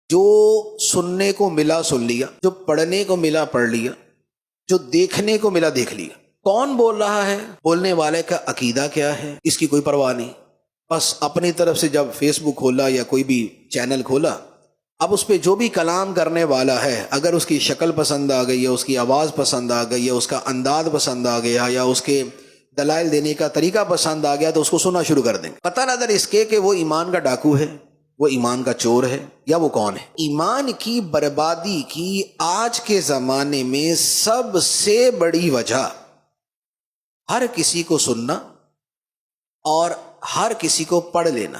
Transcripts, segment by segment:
جو سننے کو ملا سن لیا، جو پڑھنے کو ملا پڑھ لیا، جو دیکھنے کو ملا دیکھ لیا۔ کون بول رہا ہے، بولنے والے کا عقیدہ کیا ہے، اس کی کوئی پرواہ نہیں۔ بس اپنی طرف سے جب فیس بک کھولا یا کوئی بھی چینل کھولا، اب اس پہ جو بھی کلام کرنے والا ہے، اگر اس کی شکل پسند آ گئی یا اس کی آواز پسند آ گئی یا اس کا انداز پسند آ گیا یا اس کے دلائل دینے کا طریقہ پسند آ گیا تو اس کو سننا شروع کر دیں گے، قطع نظر اس کے کہ وہ ایمان کا ڈاکو ہے، وہ ایمان کا چور ہے یا وہ کون ہے۔ ایمان کی بربادی کی آج کے زمانے میں سب سے بڑی وجہ ہر کسی کو سننا اور ہر کسی کو پڑھ لینا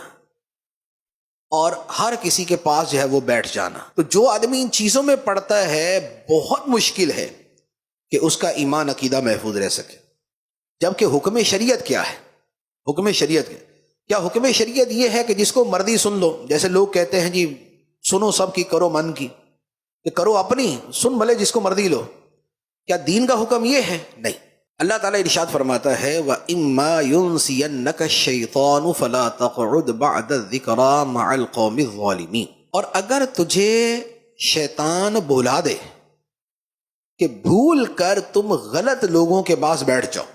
اور ہر کسی کے پاس جو ہے وہ بیٹھ جانا۔ تو جو آدمی ان چیزوں میں پڑتا ہے بہت مشکل ہے کہ اس کا ایمان عقیدہ محفوظ رہ سکے۔ جبکہ حکم شریعت کیا ہے؟ حکم شریعت کیا حکم شریعت یہ ہے کہ جس کو مرضی سن لو؟ جیسے لوگ کہتے ہیں جی سنو سب کی کرو من کی، کہ کرو اپنی، سن بھلے جس کو مرضی لو۔ کیا دین کا حکم یہ ہے؟ نہیں۔ اللہ تعالیٰ ارشاد فرماتا ہے وَإِمَّا يُنْسِيَنَّكَ الشَّيْطَانُ فَلَا تَقْعُدْ بَعْدَ الذِّكْرَىٰ مَعَ الْقَوْمِ الظَّالِمِينَ۔ اور اگر تجھے شیطان بھلا دے کہ بھول کر تم غلط لوگوں کے پاس بیٹھ جاؤ،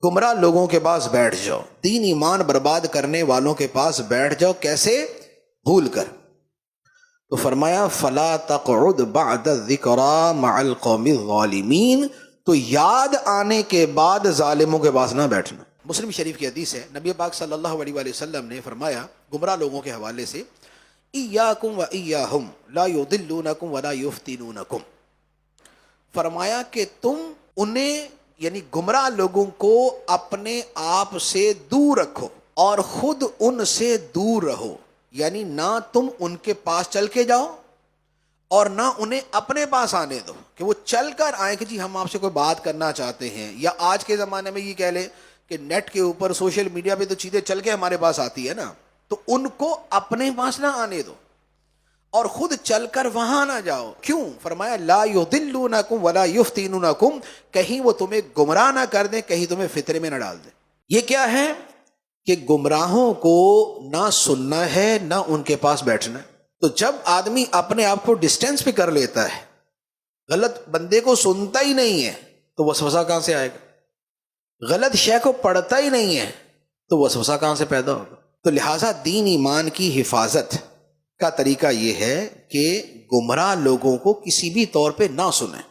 گمراہ لوگوں کے پاس بیٹھ جاؤ، دین ایمان برباد کرنے والوں کے پاس بیٹھ جاؤ، کیسے؟ بھول کر۔ تو فرمایا فَلَا تَقْعُدْ بَعْدَ الذِّكْرَىٰ مَعَ الْقَوْمِ الظَّالِمِينَ، تو یاد آنے کے بعد ظالموں کے پاس نہ بیٹھنا۔ مسلم شریف کی حدیث ہے، نبی پاک صلی اللہ علیہ وآلہ وسلم نے فرمایا گمراہ لوگوں کے حوالے سے ایاکم و ایاہم لا یضلونکم ولا یفتنونکم، فرمایا کہ تم انہیں یعنی گمراہ لوگوں کو اپنے آپ سے دور رکھو اور خود ان سے دور رہو، یعنی نہ تم ان کے پاس چل کے جاؤ اور نہ انہیں اپنے پاس آنے دو کہ وہ چل کر آئیں کہ جی ہم آپ سے کوئی بات کرنا چاہتے ہیں، یا آج کے زمانے میں یہ کہہ لیں کہ نیٹ کے اوپر سوشل میڈیا پہ تو چیزیں چل کے ہمارے پاس آتی ہے نا، تو ان کو اپنے پاس نہ آنے دو اور خود چل کر وہاں نہ جاؤ۔ کیوں؟ فرمایا لا یضلونکم ولا یفتنونکم، کہیں وہ تمہیں گمراہ نہ کر دیں، کہیں تمہیں فتنے میں نہ ڈال دیں۔ یہ کیا ہے کہ گمراہوں کو نہ سننا ہے نہ ان کے پاس بیٹھنا ہے۔ تو جب آدمی اپنے آپ کو ڈسٹینس پہ کر لیتا ہے، غلط بندے کو سنتا ہی نہیں ہے تو وسوسہ کہاں سے آئے گا؟ غلط شے کو پڑھتا ہی نہیں ہے تو وسوسہ کہاں سے پیدا ہوگا؟ تو لہٰذا دین ایمان کی حفاظت کا طریقہ یہ ہے کہ گمراہ لوگوں کو کسی بھی طور پہ نہ سنیں۔